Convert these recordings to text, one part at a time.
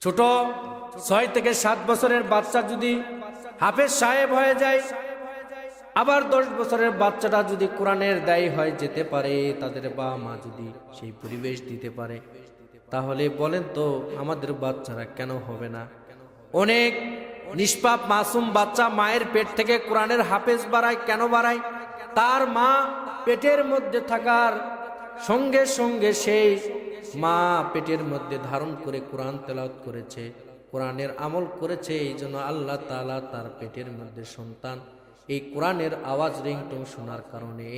ছোট 6 থেকে 7 বছরের বাচ্চা যদি হাফেজ সাহেব হয়ে যায়, আবার 10 বছরের বাচ্চাটা যদি কোরআনের দায়ী হয়ে যেতে পারে, তাদের বাবা মা যদি সেই পরিবেশ দিতে পারে, তাহলে বলেন তো আমাদের বাচ্চারা কেন হবে না? অনেক নিষ্পাপ মাসুম বাচ্চা মায়ের পেট থেকে কোরআনের হাফেজ বাড়ায়। কেন বাড়ায়? তার মা পেটের মধ্যে থাকার সঙ্গে সঙ্গে সেই মা পেটের মধ্যে ধারণ করে কোরআন তেলাওয়াত করেছে, কোরআনের আমল করেছে। এই জন্য আল্লাহ তাআলা তার পেটের মধ্যে সন্তান, এই কোরআনের আওয়াজ রিংটোন শোনার কারণে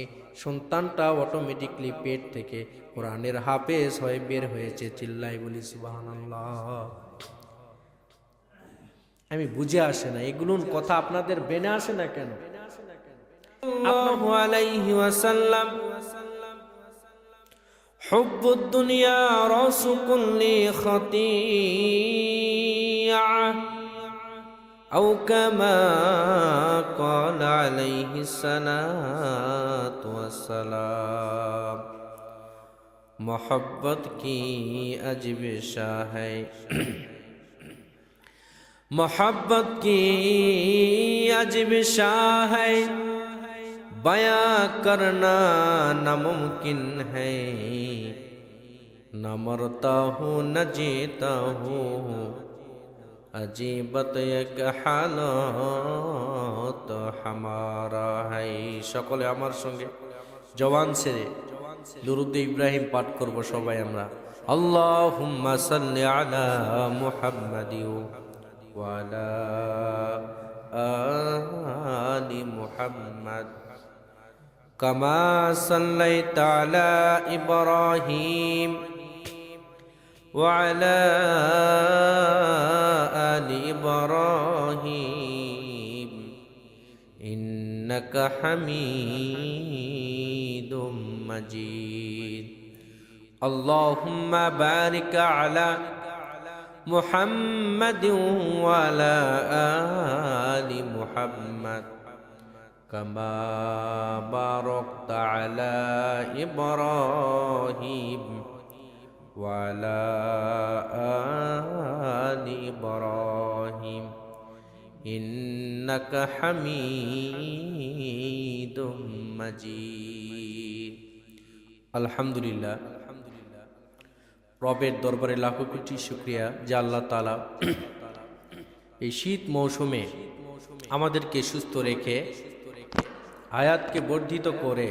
সন্তানটা অটোমেটিকলি পেট থেকে কোরআনের হাফেজ হয়ে বের হয়েছে। চিল্লাই বলি সুবহানাল্লাহ। আমি বুঝে আসে না, এগুলোর কথা আপনাদের বেনে আসে না কেন? সাল্লাল্লাহু আলাইহি ওয়াসাল্লাম হুব্বুদ দুনিয়া রাসু কুল্লি খাতিয়া আও কামা ক্বালা আলাইহিস সালাতু ওয়াসসালাম। मोहब्बत की अजीब शाह है, मोहब्बत की अजीब शाह है, बयां करना नामुमकिन है, न मरता हूँ न जीता हूँ, अजीबत एक हालत हमारा है। সকলে আমার সঙ্গে জওয়ান ছেড়ে দুরূদ ইব্রাহিম পাঠ করব সবাই আমরা। আল্লাহুম্মা সাল্লি আলা মুহাম্মাদি ওয়া আলা আলি মুহাম্মাদ কামা সাল্লাইতা আলা ইব্রাহিম ওয়া আলা আলি ইব্রাহিম ইন্নাকা হামিদুম मजीद। अल्लाहुम्मा बारिक अला मुहम्मद व अला आलि मुहम्मद कमा बारकता अला इब्राहिम व अला आलि इब्राहिम इन्नका हमीदुम मजीद। আলহামদুলিল্লাহ, রবের দরবারে লাখো কোটি শুকরিয়া যে আল্লাহ তাআলা এই শীত মৌসুমে আমাদেরকে সুস্থ রেখে হায়াতকে বর্ধিত করে,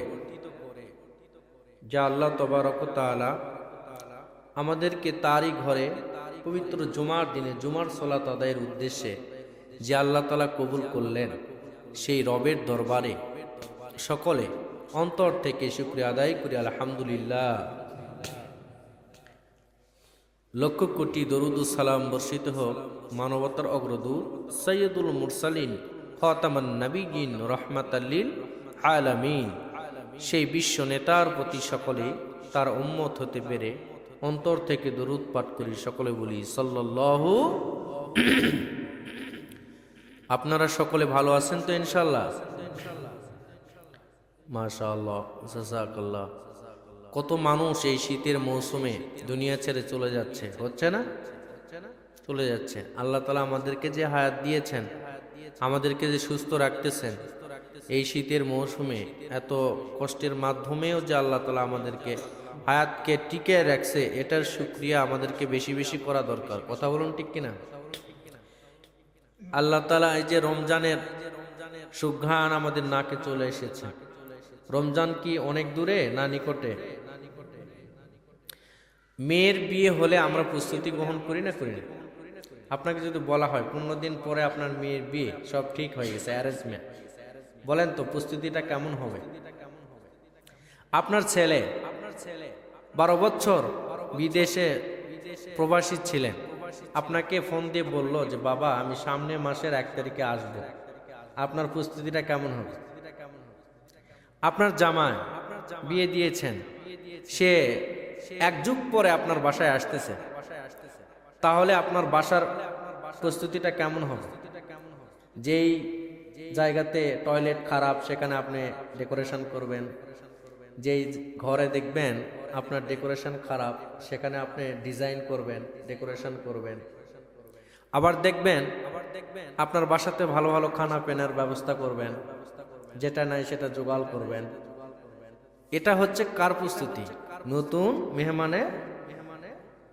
যা আল্লাহ তবারক তাআলা আমাদেরকে তারই ঘরে পবিত্র জুমার দিনে জুমার সালাত আদায়ের উদ্দেশ্যে যে আল্লাহ তাআলা কবুল করলেন, সেই রবের দরবারে সকলে অন্তর থেকে শুকরিয়া আদায় করি আলহামদুলিল্লাহ। লক্ষ কোটি দরুদ ও সালাম বর্ষিত হোক মানবতার অগ্রদূত সৈয়দুল মুরসালিন খাতামান নবিয়্যিন রাহমাতাল লিল আলামিন, সেই বিশ্ব নেতার প্রতি সকলে তার উম্মত হতে পেরে অন্তর থেকে দরুদ পাঠ করি। সকলে বলি সাল্লাল্লাহু। আপনারা সকলে ভালো আছেন তো ইনশাআল্লাহ? মাশাআল্লাহ, জাযাকাল্লাহ। কত মানুষ এই শীতের মৌসুমে দুনিয়া ছেড়ে চলে যাচ্ছে, হচ্ছে না? চলে যাচ্ছে। আল্লাহ তাআলা আমাদেরকে যে হায়াত দিয়েছেন, আমাদেরকে যে সুস্থ রাখতেছেন, এই শীতের মৌসুমে এত কষ্টের মাধ্যমেও যে আল্লাহ তাআলা আমাদেরকে হায়াতকে টিকে রাখছে, এটার শুকরিয়া আমাদেরকে বেশি বেশি করা দরকার। কথা বলুন, ঠিক কিনা? আল্লাহ তাআলা এই যে রমজানের সুঘ্রাণ আমাদের নাকে চলে এসেছে। রমজান কি অনেক দূরে না নিকটে? মেয়ের বিয়ে হলে আমরা প্রস্তুতি গ্রহণ করি না করি না? আপনাকে যদি বলা হয় 15 দিন পরে আপনার মেয়ের বিয়ে, সব ঠিক হয়ে গেছে, অ্যারেঞ্জমেন্ট, বলেন তো প্রস্তুতিটা কেমন হবে? আপনার ছেলে 12 বছর বিদেশে প্রবাসী ছিলেন, আপনাকে ফোন দিয়ে বলল যে বাবা আমি সামনের মাসের 1 তারিখে আসব, আপনার প্রস্তুতিটা কেমন হবে? আপনার জামাই বিয়ে দিয়েছেন, সে 1 যুগ পরে আপনার বাসায় আসতেছে, তাহলে আপনার বাসার প্রস্তুতিটা কেমন হবে? যেই জায়গাতে টয়লেট খারাপ সেখানে আপনি ডেকোরেশন করবেন, যেই ঘরে দেখবেন আপনার ডেকোরেশন খারাপ সেখানে আপনি ডিজাইন করবেন, ডেকোরেশন করবেন। আবার দেখবেন আপনার বাসাতে ভালো ভালো খানা পেনার ব্যবস্থা করবেন, যেটা নাই সেটা জোগাড় করবেন। এটা হচ্ছে কার প্রস্তুতি? নতুন মেহমানের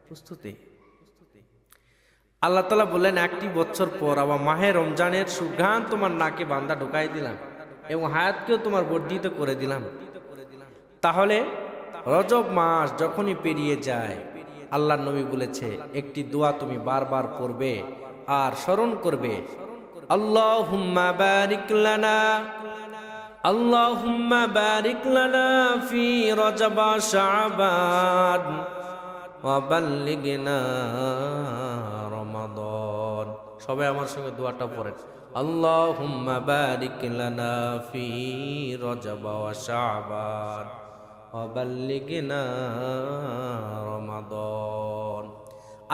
প্রস্তুতি। আল্লাহ তাআলা বললেন, একটি বছর পর আবার মাহে রমজানের সুঘ্রাণ তোমার নাকে বান্দা ঢুকাই দিলাম এবং হায়াতকেও তোমার বর্ধিত করে দিলাম। তাহলে রজব মাস যখনই পেরিয়ে যায়, আল্লাহর নবী বলেছে একটি দোয়া তুমি বারবার পড়বে আর স্মরণ করবে, আল্লাহুম্মা বারিক লানা, আল্লাহুম্মা বারিক লানা ফি রজব শাবান ওয়া বাল্লিগনা রমাদান। সবাই আমার সঙ্গে দোয়াটা পড়েন, আল্লাহুম্মা বারিক লানা ফি রজব ওয়া শাবান ওয়া বাল্লিগনা রমাদান।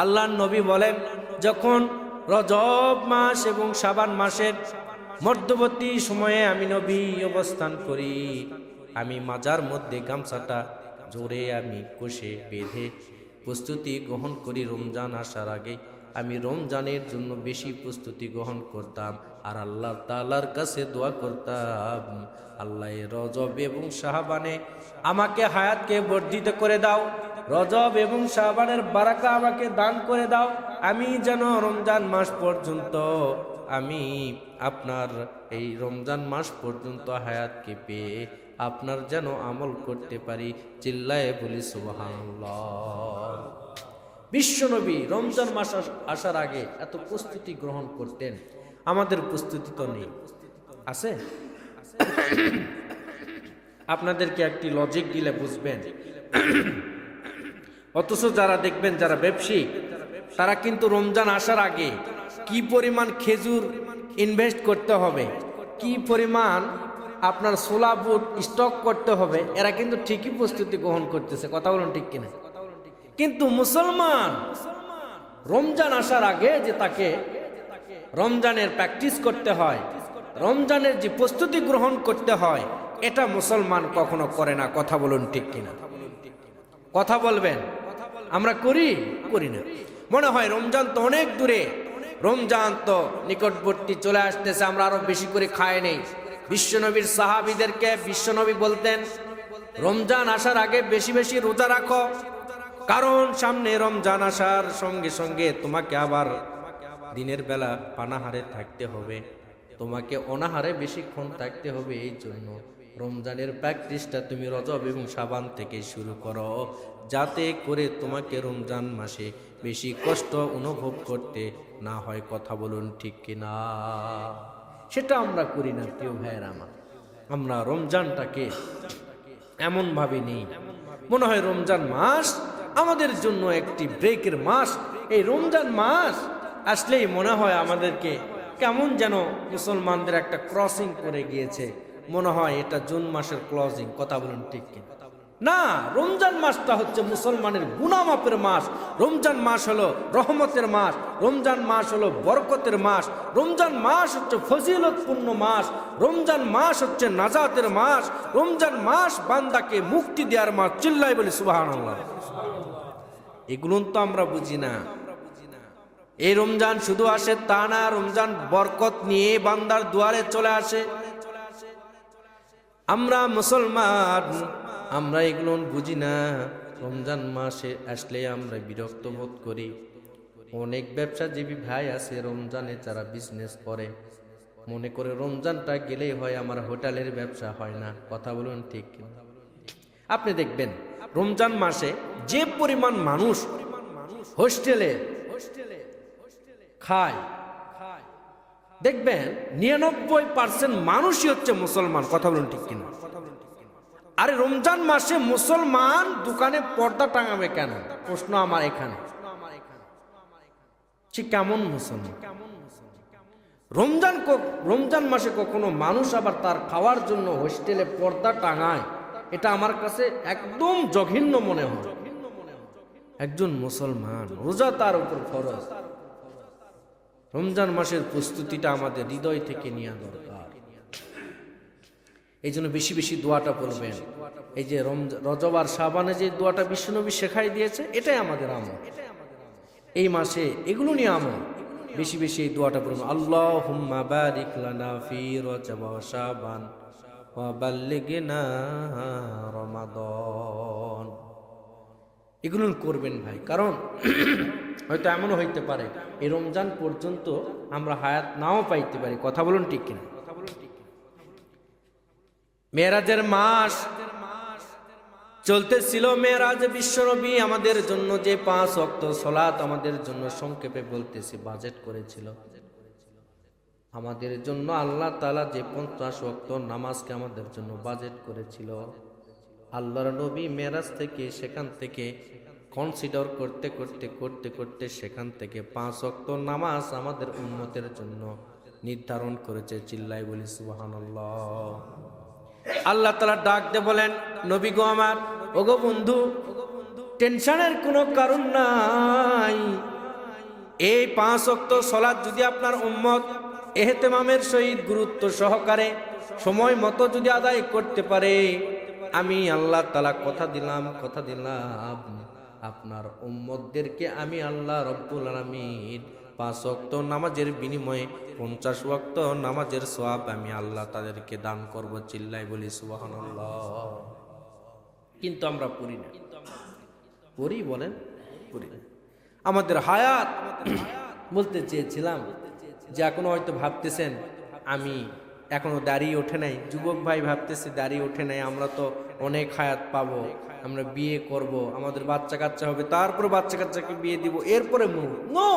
আল্লাহর নবী বলেন, যখন রজব মাস এবং শাবান মাসের মধ্যবর্তী সময়ে আমি নবী অবস্থান করি, আমি মাজার মধ্যে গামছাটা জোরে আমি কষে বেঁধে প্রস্তুতি গ্রহণ করি। রমজান আসার আগে আমি রমজানের জন্য বেশি প্রস্তুতি গ্রহণ করতাম আর আল্লাহ তাআলার কাছে দোয়া করতাম, আল্লাহ রজব এবং শাবানে আমাকে হায়াতকে বর্ধিত করে দাও, রজব এবং শাবানের বারাকা আমাকে দান করে দাও, আমি যেন রমজান মাস পর্যন্ত আমি আপনার এই রমজান মাস পর্যন্ত হায়াতকে পেয়ে আপনার যেন আমল করতে পারি। চিল্লায়ে বলি সুবহানাল্লাহ। বিশ্বনবী রমজান মাস আসার আগে এত প্রস্তুতি গ্রহণ করতেন, আমাদের প্রস্তুতি তো নেই। আছে? আপনাদেরকে একটি লজিক দিলে বুঝবেন। অথচ যারা দেখবেন যারা ব্যবসায়িক, তারা কিন্তু রমজান আসার আগে কি পরিমাণ খেজুর ইনভেস্ট করতে হবে, কি পরিমাণ আপনার সোলা বুট স্টক করতে হবে, এরা কিন্তু ঠিকই প্রস্তুতি গ্রহণ করতেছে। কথা বলুন ঠিক কিনা? কিন্তু মুসলমান রমজান আসার আগে যে তাকে রমজানের প্র্যাকটিস করতে হয়, রমজানের যে প্রস্তুতি গ্রহণ করতে হয়, এটা মুসলমান কখনো করে না। কথা বলুন ঠিক কিনা? কথা বলবেন। আমরা করি না। মনে হয় রমজান তো অনেক দূরে, রমজান তো নিকটবর্তী চলে আসতেছে, আমরা আরো বেশি করে খাই নেই। বিশ্বনবীর সাহাবীদেরকে বিশ্বনবী বলতেন, রমজান আসার আগে বেশি বেশি রোজা রাখো, কারণ সামনে রমজান আসার সঙ্গে সঙ্গে তোমাকে আবার দিনের বেলা পানাহারে থাকতে হবে, তোমাকে অনাহারে বেশিক্ষণ থাকতে হবে। এই জন্য রমজানের প্র্যাকটিসটা তুমি রজব এবং শাবান থেকে শুরু করো, যাতে করে তোমাকে রমজান মাসে বেশি কষ্ট অনুভব করতে না হয়। কথা বলুন ঠিক কিনা? সেটা আমরা করি না প্রিয় ভাইয়েরা আমার। আমরা রমজানটাকে এমন ভাবে নেই, মনে হয় রমজান মাস আমাদের জন্য একটি ব্রেকের মাস। এই রমজান মাস আসলেই মনে হয় আমাদেরকে কেমন যেন মুসলমানদের একটা ক্রসিং করে গিয়েছে, মনে হয় এটা জুন মাসের ক্লোজিং। কথা বলুন ঠিক কিনা? না, রমজান মাসটা হচ্ছে মুসলমানের গুনাহ মাপের মাস। রমজান মাস হলো রহমতের মাস, রমজান মাস হলো বরকতের মাস, রমজান মাস হচ্ছে ফজিলতপূর্ণ মাস, রমজান মাস হচ্ছে নাজাতের মাস, রমজান মাস বান্দাকে মুক্তি দেওয়ার মাস। চিল্লাই বলি সুবহানাল্লাহ। এগুলো তো আমরা বুঝি না। এই রমজান শুধু আসে তা না, রমজান বরকত নিয়ে বান্দার দুয়ারে চলে আসে। আমরা মুসলমান, আমরা এগুলো বুঝি না। রমজান মাসে আসলে আমরা বিরক্ত বোধ করি। অনেক ব্যবসাজীবী ভাই আছে রমজানে যারা বিজনেস করে, মনে করে রমজানটা গেলেই হয় আমার হোটেলের ব্যবসা হয় না। কথা বলুন ঠিক কিনা? আপনি দেখবেন রমজান মাসে যে পরিমাণ মানুষ হোস্টেলে খায়, দেখবেন 99% মানুষই হচ্ছে মুসলমান। কথা বলুন ঠিক কিনা? আরে রমজান মাসে মুসলমান দোকানে পর্দা টাঙাবে কেন? প্রশ্ন আমার এখানে। ঠিক কেমন মুসলমান? রমজান মাসে কখনো মানুষ আবার তার খাওয়ার জন্য হোস্টেলে পর্দা টাঙায়, এটা আমার কাছে একদম জঘন্য মনে হয়। একজন মুসলমান, রোজা তার উপর ফরজ। রমজান মাসের প্রস্তুতিটা আমাদের হৃদয় থেকে নেওয়া দরকার। এই জন্য বেশি বেশি দোয়াটা পড়বেন। এই যে রজব আর শাবানে যে দোয়াটা বিশ্বনবী শেখাই দিয়েছে, এটাই আমাদের আমল। এই মাসে এগুলো নিয়ে আমল। বেশি বেশি এই দোয়াটা পড়ুন, আল্লাহুম্মা বারিক লানা ফি রজব ওয়া শাবান ওয়া বাল্লিগনা রমাদান। এগুলো করবেন ভাই, কারণ হয়তো এমনও হইতে পারে এই রমজান পর্যন্ত আমরা হায়াত নাও পাইতে পারি। কথা বলুন ঠিক কিনা? মেরাজের মাস চলতেছিল, মেরাজ বিশ্বনবী আমাদের জন্য যে 5 ওয়াক্ত সালাত আমাদের জন্য সংক্ষেপে বলতেছি বাজেট করেছিল, আমাদের জন্য আল্লাহ তাআলা যে 50 ওয়াক্ত নামাজকে আমাদের জন্য বাজেট করেছিল, আল্লাহর নবী মেরাজ থেকে সেখান থেকে কনসিডার করতে করতে করতে করতে সেখান থেকে 5 ওয়াক্ত নামাজ আমাদের উম্মতের জন্য নির্ধারণ করেছে। চিল্লাই বলি সুবহানাল্লাহ। আল্লাহ তাআলা ডাক দিয়ে বলেন, নবী গো আমার, ওগো বন্ধু, টেনশনের কোনো কারণ নাই। এই 5 ওয়াক্ত সালাত যদি আপনার উম্মত ইহতিমামের সহিত গুরুত্ব সহকারে সময় মতো যদি আদায় করতে পারে, আমি আল্লাহ তাআলা কথা দিলাম আপনার উম্মতদেরকে আমি আল্লাহ রব্বুল আলামিন 5 ওয়াক্ত নামাজের বিনিময়ে 50 ওয়াক্ত নামাজের সওয়াব আমি আল্লাহ তাদেরকে দান করব। চিল্লাই বলি সুবহানাল্লাহ। কিন্তু আমরা পড়ি না, পড়ি বলেন? পড়ি না। আমাদের হায়াত বলতে চেয়েছিলাম যে এখনো হয়তো ভাবতেছেন আমি এখনো দাঁড়িয়ে ওঠে নাই, যুবক ভাই ভাবতেছে দাঁড়িয়ে ওঠে নাই, আমরা তো অনেক হায়াত পাবো, আমরা বিয়ে করব, আমাদের বাচ্চা কাচ্চা হবে, তারপরে বাচ্চা কাচ্চাকে বিয়ে দিব, এরপরে নো,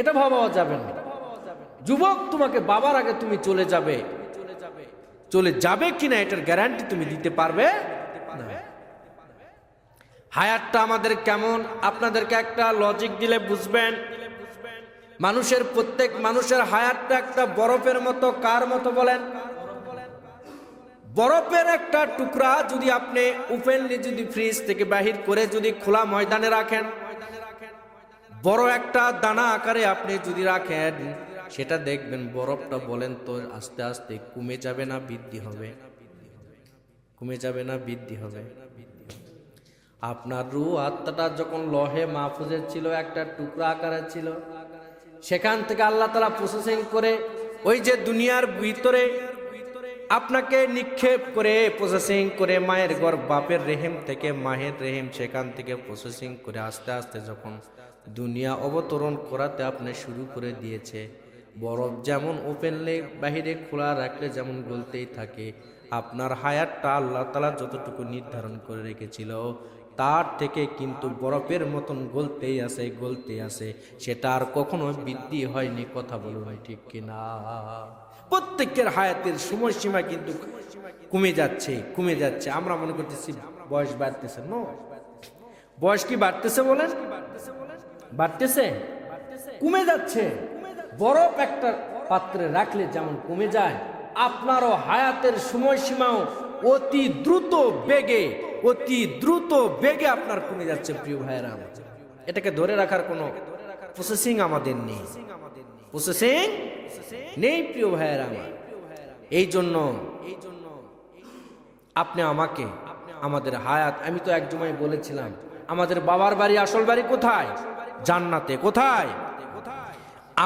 এটা ভাবা যাবে না। যুবক, তোমাকে বাবার আগে তুমি চলে যাবে কিনা এটার গ্যারান্টি তুমি দিতে পারবে না। হায়াতটা আমাদের কেমন আপনাদেরকে একটা লজিক দিলে বুঝবেন। প্রত্যেক মানুষের হায়াতটা একটা বরফের মতো। কার মতো বলেন? বরফের একটা টুকরা যদি আপনি ওপেনলি যদি ফ্রিজ থেকে বাহির করে যদি খোলা ময়দানে রাখেন, বড় একটা দানা আকারে আপনি যদি রাখেন, সেটা দেখবেন বরফটা বলেন তো আস্তে আস্তে কমে যাবে না বৃদ্ধি হবে? কমে যাবে না বৃদ্ধি হবে? আপনার রূহ আত্মাটা যখন লহে মাহফুজের ছিল, একটা টুকরা আকারে ছিল, সেখান থেকে আল্লাহ তাআলা প্রসেসিং করে ওই যে দুনিয়ার ভিতরে আপনাকে নিক্ষেপ করে প্রসেসিং করে মায়ের গর্ভ বাপের রেহেম থেকে মায়ের রেহেম, সেখান থেকে প্রসেসিং করে আস্তে আস্তে যখন দুনিয়া অবতরণ করাতে আপনি শুরু করে দিয়েছে, বরফ যেমন ওপেনলি বাহিরে খোলা রাখলে যেমন গলতেই থাকে, আপনার হায়াতটা আল্লাহ তাআলা যতটুকু নির্ধারণ করে রেখেছিল তার থেকে কিন্তু বরফের মতন গলতেই আছে, সেটা আর কখনো বৃদ্ধি হয়নি। কথা বলুন ঠিক কিনা? প্রত্যেকের হায়াতের সময়সীমা কিন্তু কমে যাচ্ছে। আমরা মনে করতেছি বয়স বাড়তেছে। নো, বয়স কি বাড়তেছে বলেন? বাড়তেছে? কমে যাচ্ছে। বরফ একটা পাত্রে রাখলে যেমন কমে যায়, আপনারও হায়াতের সময়সীমাও অতি দ্রুত বেগে আপনার কমে যাচ্ছে। প্রিয় ভাইয়েরা, এটাকে ধরে রাখার কোনো প্রসেসিং আমাদের নেই প্রিয় ভাইয়েরা আমার। এই জন্য আপনি আমাকে আমাদের হায়াত, আমি তো একজমাই বলেছিলাম আমাদের বাবার বাড়ি আসল বাড়ি কোথায়? জান্নাতে। কোথায়?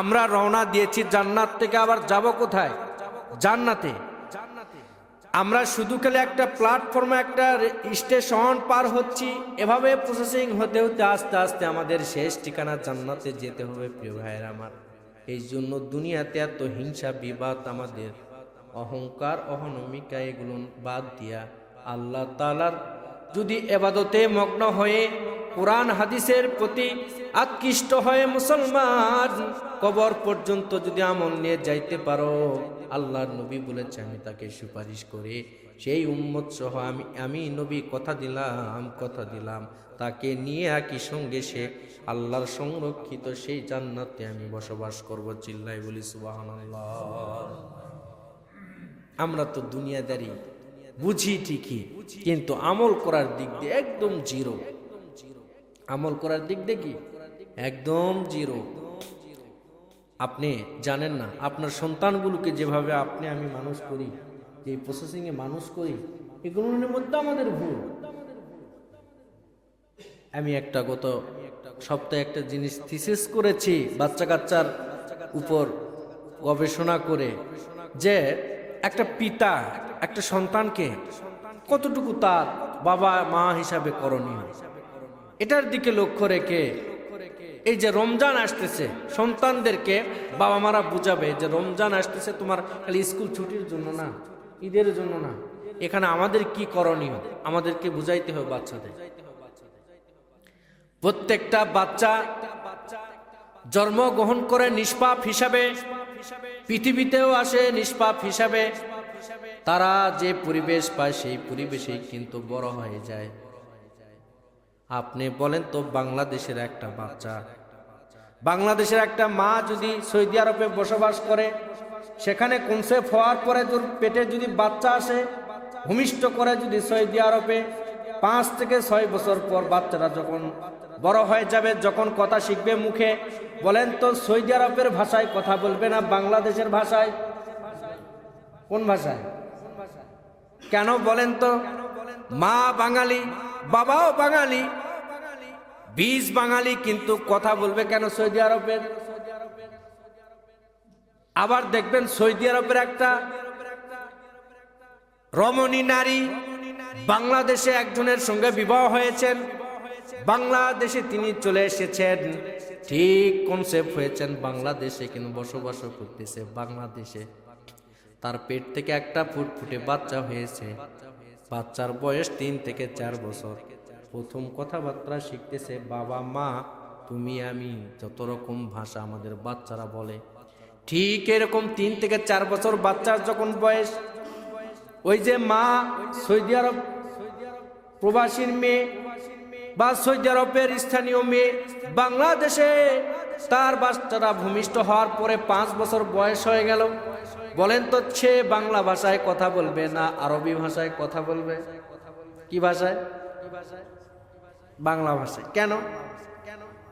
আমরা রওনা দিয়েছি জান্নাত থেকে, আবার যাব কোথায়? জান্নাতে। আমরা শুধু খালি একটা প্ল্যাটফর্মে একটা স্টেশন পার হচ্ছি, এভাবে প্রসেসিং হতে হতে আস্তে আস্তে আমাদের শেষ ঠিকানা জান্নাতে যেতে হবে। প্রিয় ভাইয়েরা আমার, এই জন্য দুনিয়াতে এত হিংসা বিবাদ, আমাদের অহংকার অহনমিকা এগুলো বাদ দিয়া আল্লাহ তাআলার যদি ইবাদতে মগ্ন হয়ে কোরআন হাদিসের প্রতি আকৃষ্ট হয়ে মুসলমান কবর পর্যন্ত যদি আমল নিয়ে যাইতে পারো, আল্লাহর নবী বলেছে আমি তাকে সুপারিশ করে সেই উম্মত সহ আমি নবী কথা দিলাম তাকে নিয়ে একই সঙ্গে সে আল্লাহর সংরক্ষিত সেই জান্নাতে আমি বসবাস করব। চিল্লাই বলি সুবহানাল্লাহ। আমরা তো দুনিয়াদারি বুঝি ঠিকই, কিন্তু আমল করার দিক দিয়ে একদম জিরো। আমল করার দিক দিয়ে কি একদম জিরো। আপনি জানেন না আপনার সন্তানগুলোকে যেভাবে আমি মানুষ করি, যে প্রসেসিংয়ে মানুষ করি, এগুলোর মধ্যে আমাদের ভুল। আমি একটা গত সপ্তাহে একটা জিনিস থিসিস করেছি বাচ্চা কাচ্চার উপর গবেষণা করে, যে একটা পিতা একটা সন্তানকে কতটুকু তার বাবা মা হিসাবে করণীয়, এটার দিকে লক্ষ্য রেখে এই যে রমজান আসতেছে, সন্তানদেরকে বাবা মারা বুঝাবে যে রমজান আসতেছে তোমার খালি স্কুল ছুটির জন্য না, ঈদের জন্য না, এখানে আমাদের কি করণীয় আমাদেরকে বুঝাইতে হবে বাচ্চাদের। প্রত্যেকটা বাচ্চা জন্মগ্রহণ করে নিষ্পাপ হিসাবে, পৃথিবীতেও আসে নিষ্পাপ হিসাবে, তারা যে পরিবেশ পায় সেই পরিবেশেই কিন্তু বড় হয়ে যায়। আপনি বলেন তো, বাংলাদেশের একটা বাচ্চা, বাংলাদেশের একটা মা যদি সৌদি আরবে বসবাস করে, সেখানে কনসেপ্ট হওয়ার পরে পেটে যদি বাচ্চা আসে, ভূমিষ্ঠ করে যদি সৌদি আরবে, 5 থেকে 6 বছর পর বাচ্চারা যখন বড় হয়ে যাবে, যখন কথা শিখবে মুখে, বলেন তো সৌদি আরবের ভাষায় কথা বলবে না বাংলাদেশের ভাষায়? কোন ভাষায়? কেন বলেন তো? মা বাঙালি, বাবাও বাঙালি, বীজ বাঙালি, কিন্তু কথা বলবে কেন সৌদি আরবের? আবার দেখবেন সৌদি আরবের একটা রমণী নারী বাংলাদেশে একজনের সঙ্গে বিবাহ হয়েছেন, বাংলাদেশে তিনি চলে এসেছেন, ঠিক কনসেপ্ট হয়েছেন বাংলাদেশে, কিন্তু বসবাস করতেছে বাংলাদেশে। তার পেট থেকে একটা ফুটফুটে বাচ্চা হয়েছে, বাচ্চার বয়স 3 থেকে 4 বছর। প্রথম কথাবার্তা শিখতেছে বাবা মা তুমি আমি, যত রকম ভাষা আমাদের বাচ্চারা বলে। ঠিক এরকম 3 থেকে 4 বছর বাচ্চার যখন বয়স, ওই যে মা সৌদি আরব প্রবাসীর মেয়ে বা সৌদি আরবের স্থানীয় মেয়ে বাংলাদেশে তার বাচ্চারা ভূমিষ্ঠ হওয়ার পরে 5 বছর বয়স হয়ে গেল, বলেন তো সে বাংলা ভাষায় কথা বলবে না আরবি ভাষায় কথা বলবে? কি ভাষায়? বাংলা ভাষায়। কেন?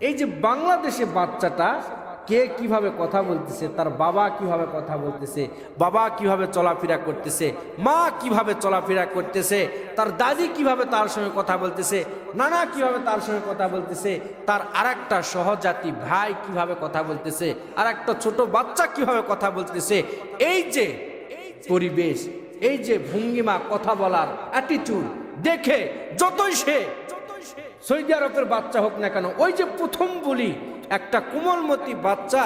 এই যে বাংলাদেশে বাচ্চাটা কে কিভাবে কথা বলতেছে, তার বাবা কিভাবে কথা বলতেছে, বাবা কিভাবে চলাফেরা করতেছে, মা কিভাবে চলাফেরা করতেছে, তার দাদি কিভাবে তার সঙ্গে কথা বলতেছে, নানা কিভাবে তার সঙ্গে কথা বলতেছে, তার আরেকটা সহজাতি ভাই কিভাবে কথা বলতেছে, আরেকটা ছোট বাচ্চা কিভাবে কথা বলতেছে, এই যে পরিবেশ, এই যে ভঙ্গিমা, কথা বলার অ্যাটিটিউড দেখে যতই সে সৌদি আরবের বাচ্চা হোক না কেন, ওই যে প্রথম বলি একটা কোমলমতি বাচ্চা,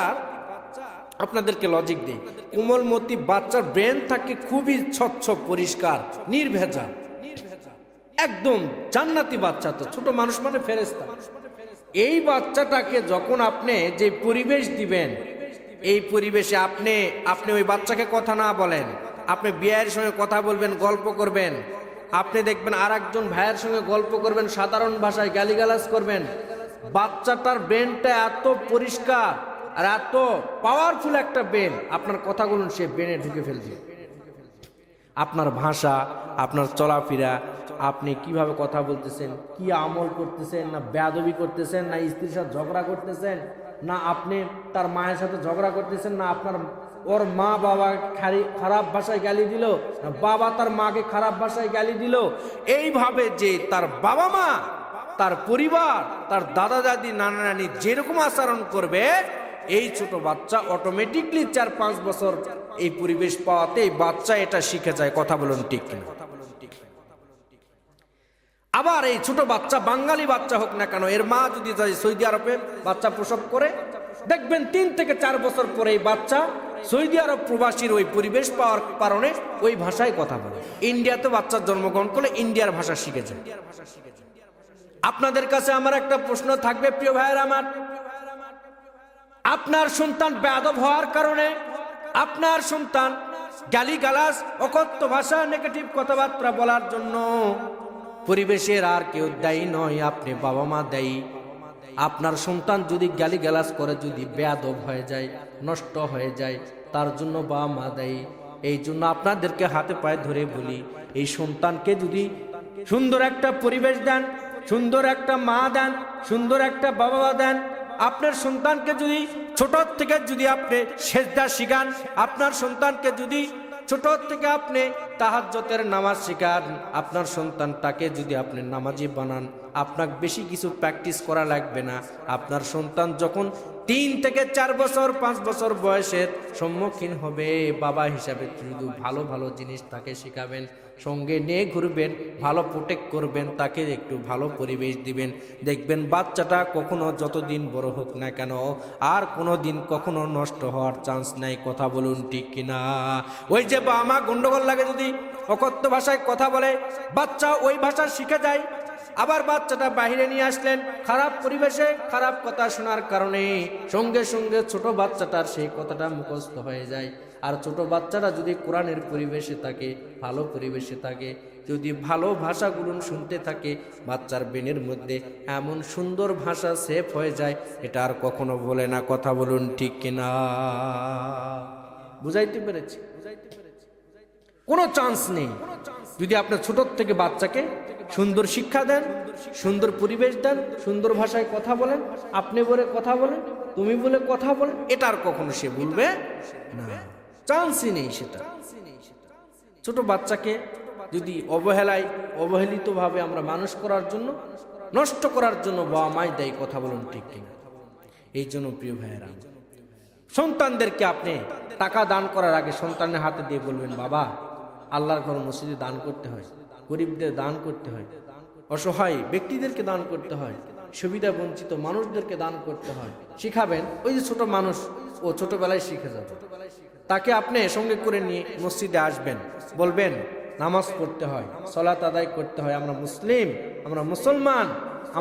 আপনাদেরকে লজিক দিই, কোমলমতি বাচ্চার ব্রেন থাকে খুবই স্বচ্ছ পরিষ্কার নির্ভেজাল, একদম জান্নাতি বাচ্চা। তো ছোট মানুষ মানে ফেরেশতা। এই বাচ্চাটাকে যখন আপনি যে পরিবেশ দিবেন, এই পরিবেশে আপনি ওই বাচ্চাকে কথা না বলেন, আপনি বিয়ের সঙ্গে কথা বলবেন, গল্প করবেন, আপনি দেখবেন আর একজন ভাইয়ের সঙ্গে গল্প করবেন, সাধারণ ভাষায় গালিগালাজ করবেন, বাচ্চাটার ব্রেনটা এত পরিষ্কার আর এত পাওয়ারফুল একটা ব্রেন, আপনার কথাগুলো সে ব্রেনে ঢুকে ফেলবে। আপনার ভাষা, আপনার চলাফেরা, আপনি কিভাবে কথা বলতেছেন, কি আমল করতেছেন, না বেয়াদবি করতেছেন, না স্ত্রীর সাথে ঝগড়া করতেছেন, না আপনি তার মায়ের সাথে ঝগড়া করতেছেন, না আপনার ওর মা বাবা খারাপ ভাষায় গালি দিল, না বাবা তার মাকে খারাপ ভাষায় গালি দিল, এইভাবে যে তার বাবা মা, তার পরিবার, তার দাদা দাদি, নানা নানি যেরকম আচরণ করবে, এই ছোট বাচ্চা অটোমেটিকলি 4-5 বছর এই পরিবেশ পাওয়াতে এই বাচ্চা এটা শিখে যায়। কথা বলুন ঠিক কিনা? আবার এই ছোট বাচ্চা বাঙালি বাচ্চা হোক না কেন, এর মা যদি যায় সৌদি আরবে বাচ্চা প্রসব করে, দেখবেন 3 থেকে 4 বছর পরে এই বাচ্চা সৌদি আরব প্রবাসীর ওই পরিবেশ পাওয়ার কারণে ওই ভাষায় কথা বলে। ইন্ডিয়াতে বাচ্চার জন্মগ্রহণ করলে ইন্ডিয়ার ভাষা শিখে যায়। আপনাদের কাছে আমার একটা প্রশ্ন থাকবে, প্রিয় ভাইয়ের আমার, আপনার সন্তান বেয়াদব হওয়ার কারণে, আপনার সন্তান গালিগালাজ, অকথ্য ভাষা, নেগেটিভ কথাবার্তা বলার জন্য পরিবেশের আর কেউ দায়ী নয়, আপনি বাবা মা দায়ী। আপনার সন্তান যদি গালিগালাজ করে, যদি বেয়াদব হয়ে যায়, নষ্ট হয়ে যায়, তার জন্য বাবা মা দায়ী। এই জন্য আপনাদেরকে হাতে পায়ে ধরে বলি, এই সন্তানকে যদি সুন্দর একটা পরিবেশ দেন, সুন্দর একটা মা দেন, সুন্দর একটা বাবা দেন, আপনার সন্তানকে যদি ছোট থেকে যদি আপনি সেজদা শিখান, আপনার সন্তানকে যদি ছোট থেকে আপনি তাহাজ্জুদের নামাজ শিখান, আপনার সন্তানটাকে যদি আপনি নামাজি বানান, আপনাকে বেশি কিছু প্র্যাকটিস করা লাগবে না। আপনার সন্তান যখন 3 থেকে 4 বছর 5 বছর বয়সের সম্মুখীন হবে, বাবা হিসাবে শুধু ভালো ভালো জিনিস তাকে শেখাবেন, সঙ্গে নিয়ে ঘুরবেন, ভালো প্রোটেক্ট করবেন, তাকে একটু ভালো পরিবেশ দিবেন। দেখবেন বাচ্চাটা কখনো যতদিন বড় হোক না কেন আর কোনো দিন কখনো নষ্ট হওয়ার চান্স নাই। কথা বলুন ঠিক কিনা? ওই যে বাবা মা গন্ডগোল লাগে যদি অকথ্য ভাষায় কথা বলে, বাচ্চা ওই ভাষা শিখে যায়, আবার বাচ্চাটা বাইরে নিয়ে আসলেন খারাপ পরিবেশে, খারাপ কথা শোনার কারণে সঙ্গে সঙ্গে ছোট বাচ্চাটার সেই কথাটা মুখস্থ হয়ে যায়। আর ছোট বাচ্চারা যদি কোরআনের পরিবেশে থাকে, ভালো পরিবেশে থাকে, যদি ভালো ভাষাগুলো শুনতে থাকে, বাচ্চার ব্রেনের মধ্যে এমন সুন্দর ভাষা সেভ হয়ে যায়, এটা আর কখনো বলে না। কথা বলুন ঠিক কিনা? বুঝাইতে পেরেছি? কোনো চান্স নেই। যদি আপনার ছোট থেকে বাচ্চাকে সুন্দর শিক্ষা দেন, সুন্দর পরিবেশ দেন, সুন্দর ভাষায় কথা বলেন, আপনি বলে কথা বলেন, তুমি বলে কথা বলেন, এটা আর কখনো সে বলবে না। চান্সই নেই সেটা। ছোট বাচ্চাকে যদি অবহেলিতভাবে আমরা মানুষ করার জন্য, নষ্ট করার জন্য বাবা মাই দেয়। কথা বলুন ঠিক কিনা? এই জন্য প্রিয় ভাইয়েরা, সন্তানদেরকে আপনি টাকা দান করার আগে সন্তানের হাতে দিয়ে বলবেন, বাবা আল্লাহর ঘর মসজিদে দান করতে হয়, গরিবদের দান করতে হয়, অসহায় ব্যক্তিদেরকে দান করতে হয়, সুবিধা বঞ্চিত মানুষদেরকে দান করতে হয়। শিখাবেন। ওই যে ছোট মানুষ, ও ছোটবেলায় শিখে যাবে। তাকে আপনি সঙ্গে করে নিয়ে মসজিদে আসবেন, বলবেন নামাজ পড়তে হয়, সালাত আদায় করতে হয়, আমরা মুসলিম, আমরা মুসলমান,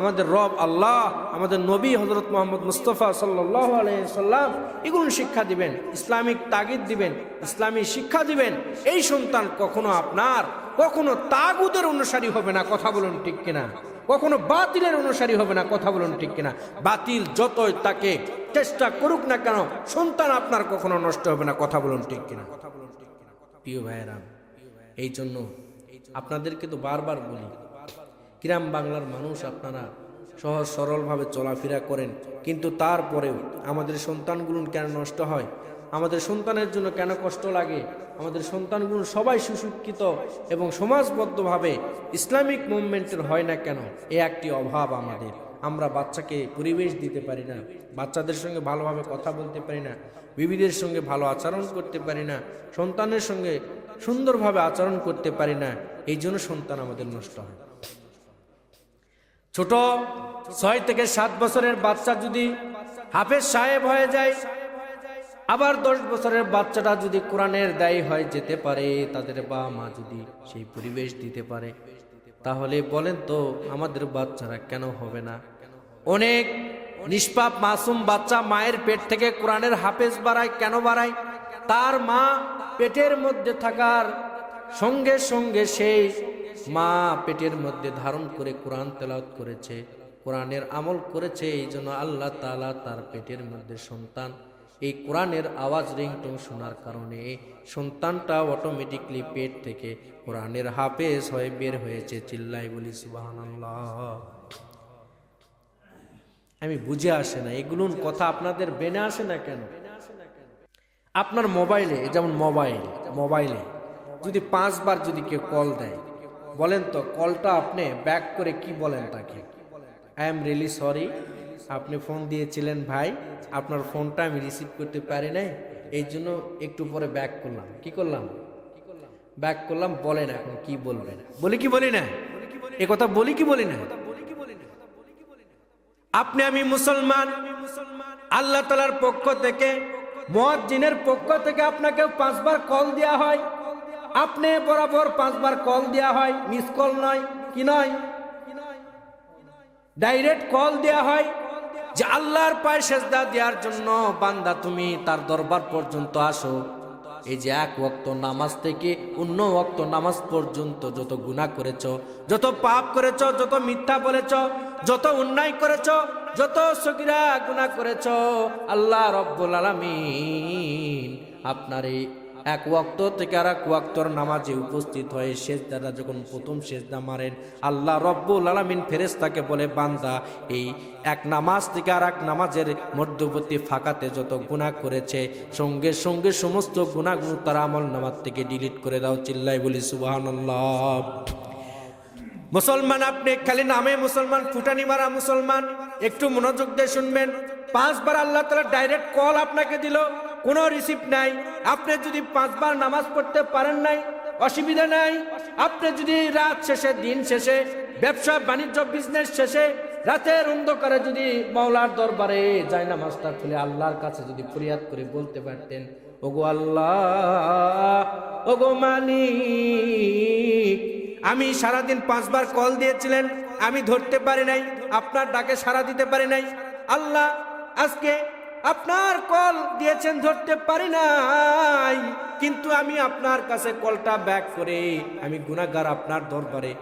আমাদের রব আল্লাহ, আমাদের নবী হযরত মুহাম্মদ মুস্তাফা সাল্লাল্লাহু আলাইহি সাল্লাম, এগুলো শিক্ষা দিবেন, ইসলামিক তাগিদ দিবেন, ইসলামী শিক্ষা দিবেন। এই সন্তান কখনো আপনার কখনো তাগুদের অনুসারী হবে না। কথা বলুন ঠিক কিনা? কখনো বাতিলের অনুসারী হবে না। কথা বলুন ঠিক কিনা? বাতিল যতই তাকে চেষ্টা করুক না কেন, সন্তান আপনার কখনো নষ্ট হবে না। কথা বলুন ঠিক কিনা? প্রিয় ভাইয়েরা, এই জন্য আপনাদেরকে তো বারবার বলি, গ্রাম বাংলার মানুষ আপনারা সহজ সরলভাবে চলাফেরা করেন, কিন্তু তারপরেও আমাদের সন্তানগুলো কেন নষ্ট হয়, আমাদের সন্তানের জন্য কেন কষ্ট লাগে, আমাদের সন্তানগুলো সবাই সুশিক্ষিত এবং সমাজবদ্ধভাবে ইসলামিক মুভমেন্টের হয় না কেন? এ একটি অভাব আমাদের। আমরা বাচ্চাকে পরিবেশ দিতে পারি না, বাচ্চাদের সঙ্গে ভালোভাবে কথা বলতে পারি না, বিবিদের সঙ্গে ভালো আচরণ করতে পারি না, সন্তানের সঙ্গে সুন্দরভাবে আচরণ করতে পারি না। এই জন্য সন্তান আমাদের নষ্ট হয়। ছোট 6 থেকে 7 বছরের বাচ্চা যদি হাফেজ সাহেব হয়ে যায়, আবার 10 বছরের বাচ্চাটা যদি কোরআনের দায়ী হয়ে যেতে পারে, তাদের বাবা মা যদি সেই পরিবেশ দিতে পারে, তাহলে বলেন তো আমাদের বাচ্চারা কেন হবে না? অনেক নিষ্পাপ মাসুম বাচ্চা মায়ের পেট থেকে কোরআনের হাফেজ বাড়ায়। কেন বাড়ায়? তার মা পেটের মধ্যে থাকার সঙ্গে সঙ্গে সেই মা পেটের মধ্যে ধারণ করে কোরআন তেলাওয়াত করেছে, কোরআনের আমল করেছে। এই জন্য আল্লাহ তাআলা তার পেটের মধ্যে সন্তান, এই কোরআনের আওয়াজ রিংটোন শোনার কারণে সন্তানটা অটোমেটিকলি পেট থেকে কোরআনের হাফেজ হয়ে বের হয়েছে। চিল্লাই বলি সুবহানাল্লাহ। আমি বুঝে আসে না এগুলোর কথা, আপনাদের বেনে আসে না কেন? আপনার মোবাইলে, যেমন মোবাইলে যদি 5 বার যদি কেউ কল দেয়, বলেন তো কলটা আপনি ব্যাক করে কি বলেন তাকে? আই এম রিয়েলি সরি, আপনি ফোন দিয়েছিলেন ভাই, আপনার ফোনটা আমি রিসিভ করতে পারি নাই, এই জন্য একটু পরে ব্যাক করলাম। কি করলাম? ব্যাক করলাম। বলেন এখন কি বলবেন? বলি কি বলি না? এ কথা বলি কি বলি না? আপনি আমি মুসলমান, আল্লাহ তাআলার পক্ষ থেকে, মুয়াজ্জিনের পক্ষ থেকে আপনাকে 5 বার কল দেওয়া হয়, আপনি বরাবর 5 বার কল দেওয়া হয়, মিস কল নয়, কি নয়, ডাইরেক্ট কল দেওয়া হয় যে আল্লাহর পায়ে সেজদা দেওয়ার জন্য বান্দা তুমি তার দরবার পর্যন্ত আসো। এই যে 1 ওয়াক্ত নামাজ থেকে অন্য ওয়াক্ত নামাজ পর্যন্ত যত গুনাহ করেছো, যত পাপ করেছো, যত মিথ্যা বলেছো, যত অন্যায় করেছো, যত সগীরা গুনাহ করেছো, আল্লাহ রব্বুল আলামিন আপনার এই এক ওয়াক্ত থেকে আর এক ওয়াক্তর নামাজে উপস্থিত হয়ে সেজদাটা যখন প্রথম সেজদা মারেন, আল্লাহ রব্বুল আলামিন ফেরেশতাকে বলে, বান্দা এই এক নামাজ থেকে আর এক নামাজের মধ্যবর্তী ফাঁকাতে যত গুনাহ করেছে সঙ্গে সঙ্গে সমস্ত গুনাহগুলো তার আমল নামাজ থেকে ডিলিট করে দাও। চিল্লাই বলি সুবহানাল্লাহ। মুসলমান, আপনি খালি নামে মুসলমান, ফুটানি মারা মুসলমান, একটু মনোযোগ দিয়ে শুনবেন। 5 বার আল্লাহ তাআলা ডাইরেক্ট কল আপনাকে দিল, কোনো রিসিভ নাই। আপনি যদি 5 বার নামাজ পড়তে পারেন নাই, অসুবিধা নাই। আপনি যদি রাত শেষে, দিন শেষে, ব্যবসা বাণিজ্য বিজনেস শেষে, রাতের অন্ধকারে যদি মাওলার দরবারে যায় নামাজটা খুলে আল্লাহর কাছে যদি ফরিয়াদ করে বলতে পারতেন, ওগো আল্লাহ, ওগো মালিক, আমি সারাদিন 5 বার কল দিয়েছিলেন, আমি ধরতে পারি নাই, আপনার ডাকে সাড়া দিতে পারি নাই। আল্লাহ, আজকে আপনার কল দিয়েছেন, ধরতে পারি নাই, কিন্তু আমি আপনার কাছে কলটা ব্যাক করে আমি গুনাহগার আপনার দরবারে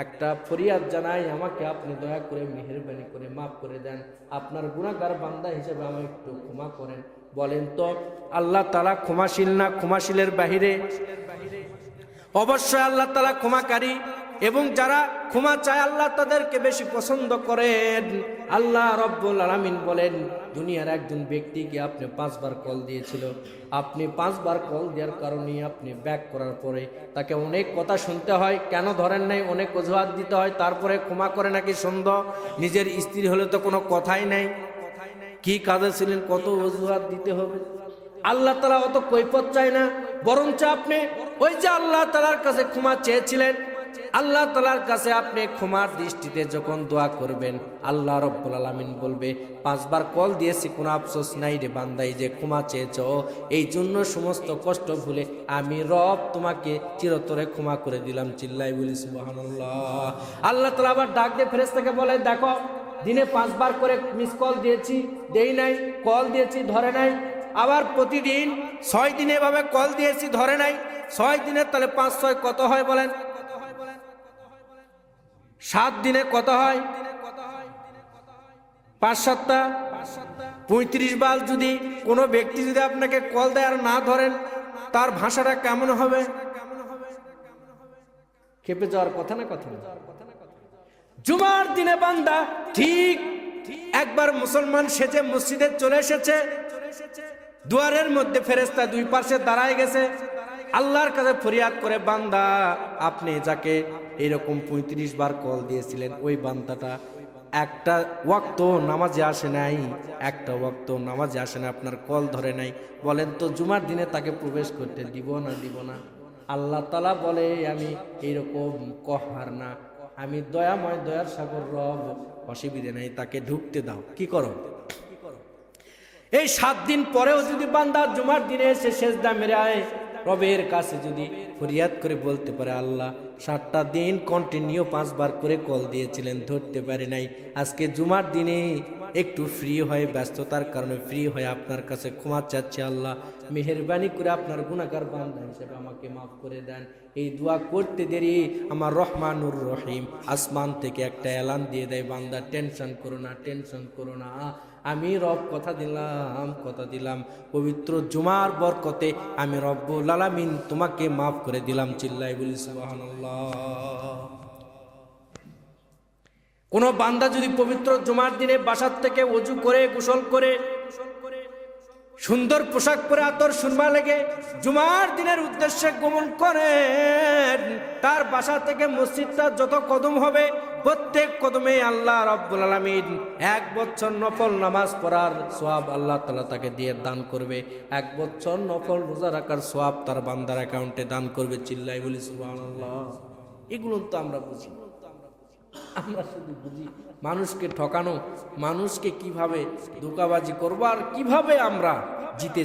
একটা ফরিয়াদ জানাই, আমাকে আপনি দয়া করে মেহেরবানি করে মাফ করে দেন, আপনার গুনাহগার বান্দা হিসেবে আমাকে একটু ক্ষমা করেন। বলেন তো আল্লাহ তাআলা ক্ষমাশীল না ক্ষমাশীলের বাহিরে? অবশ্যই আল্লাহ তাআলা ক্ষমাকারী, এবং যারা ক্ষমা চায় আল্লাহ তাদেরকে বেশি পছন্দ করেন। আল্লাহ রব্বুল আলামিন বলেন, দুনিয়ার একজন ব্যক্তিকে আপনি 5 বার কল দিয়েছিল, আপনি 5 বার কল দেওয়ার কারণে আপনি ব্যাক করার পরে তাকে অনেক কথা শুনতে হয়, কেন ধরেন নাই, অনেক অজুহাত দিতে হয়, তারপরে ক্ষমা করে নাকি সুন্দর। নিজের স্ত্রী হলে তো কোনো কথাই নাই, কি কাজে ছিলেন, কত অজুহাত দিতে হবে। আল্লাহ তাআলা অত কৈফিয়ত চায় না, বরঞ্চ আপনি ওই যে আল্লাহ তাআলার কাছে ক্ষমা চেয়েছিলেন, আল্লাহ তাআলার কাছে আপনি ক্ষমার দৃষ্টিতে যখন দোয়া করবেন, আল্লাহ রব্বুল আলামিন বলবে, 5 বার কল দিয়েছি, কোনো আফসোস নাই রে বান্দা, এই যে ক্ষমা চেয়েছো, এই জন্য সমস্ত কষ্ট ভুলে আমি রব তোমাকে চিরতরে ক্ষমা করে দিলাম। চিল্লাই বলি সুবহানাল্লাহ। আল্লাহ তাআলা আবার ডাক দিয়ে ফেরেশতাকে বলে, দেখো দিনে 5 বার করে মিস কল দিয়েছি, দেই নাই, কল দিয়েছি ধরে নাই, আবার প্রতিদিন 6 দিনে এভাবে কল দিয়েছি ধরে নাই, 6 দিনে তাহলে 5 6 কত হয় বলেন? 7 দিনে কত হয়? 5 7 35 বার। যদি কোনো ব্যক্তি যদি আপনাকে কল দেয় আর না ধরেন, তার ভাষাটা কেমন হবে? খেপে যাওয়ার কথা না? কথা না? জুমার দিনে বান্দা ঠিক একবার মুসলমান সেজে মসজিদে চলে এসেছে, দুয়ারের মধ্যে ফেরেশতা 2 পাশে দাঁড়ায় গেছে, আল্লাহর কাছে ফরিয়াদ করে, বান্দা আপনি যাকে এরকম 35 বার কল দিয়েছিলেন, ওই বান্দাটা একটা ওয়াক্ত নামাজে আসে নাই, একটা ওয়াক্ত নামাজে আসে না, আপনার কল ধরে নাই, বলেন তো জুমার দিনে তাকে প্রবেশ করতে দিব না দিব না? আল্লাহ তাআলা বলে, আমি এইরকম কহার না, আমি দয়াময়, দয়ার সাগর রব, অসুবিধা নাই, তাকে ঢুকতে দাও। কি করো? এই 7 দিন পরেও যদি বান্দা জুমার দিনে এসে সেজদা মেরে আয়, রবের কাছে যদি ফরিয়াদ করে বলতে পারে, আল্লাহ 7টা দিন কন্টিনিউ 5 বার করে কল দিয়েছিলেন, ধরতে পারে নাই, আজকে জুমার দিনে একটু ফ্রি হয়ে, ব্যস্ততার কারণে ফ্রি হয়ে আপনার কাছে ক্ষমা চাচ্ছি, আল্লাহ মেহেরবানি করে আপনার গুনাহগার বান্দা হিসেবে আমাকে মাফ করে দেন। এই দোয়া করতে দেরি আমার রহমানুর রহিম আসমান থেকে একটা এলান দিয়ে দেয়, বান্দা টেনশন করো না, টেনশন করো না, আমি রব কথা দিলাম, পবিত্র জুমার বরকতে আমি রব্বুল আলামিন তোমাকে মাফ করে দিলাম। চিল্লাই বলি সুবহানাল্লাহ। কোন বান্দা যদি পবিত্র জুমার দিনে বাসার থেকে ওযু করে, গোসল করে, সুন্দর পোশাক পরে, আতর সুরমা লেগে জুমার দিনের উদ্দেশ্যে গমন করেন, তার বাসা থেকে মসজিদটা যত কদম হবে, প্রত্যেক কদমে আল্লাহ রাব্বুল আলামিন 1 বছর নফল নামাজ পড়ার সওয়াব আল্লাহ তাআলা তাকে দিয়ে দান করবে, 1 বছর নফল রোজা রাখার সওয়াব তার বান্দার অ্যাকাউন্টে দান করবে। চিল্লাই বলি সুবহানাল্লাহ। এগুলো তো আমরা বুঝি, আমরা শুধু বুঝি মানুষকে ঠকানো, মানুষকে কিভাবে ধোঁকাবাজি করবো আর কিভাবে আমরা জিতে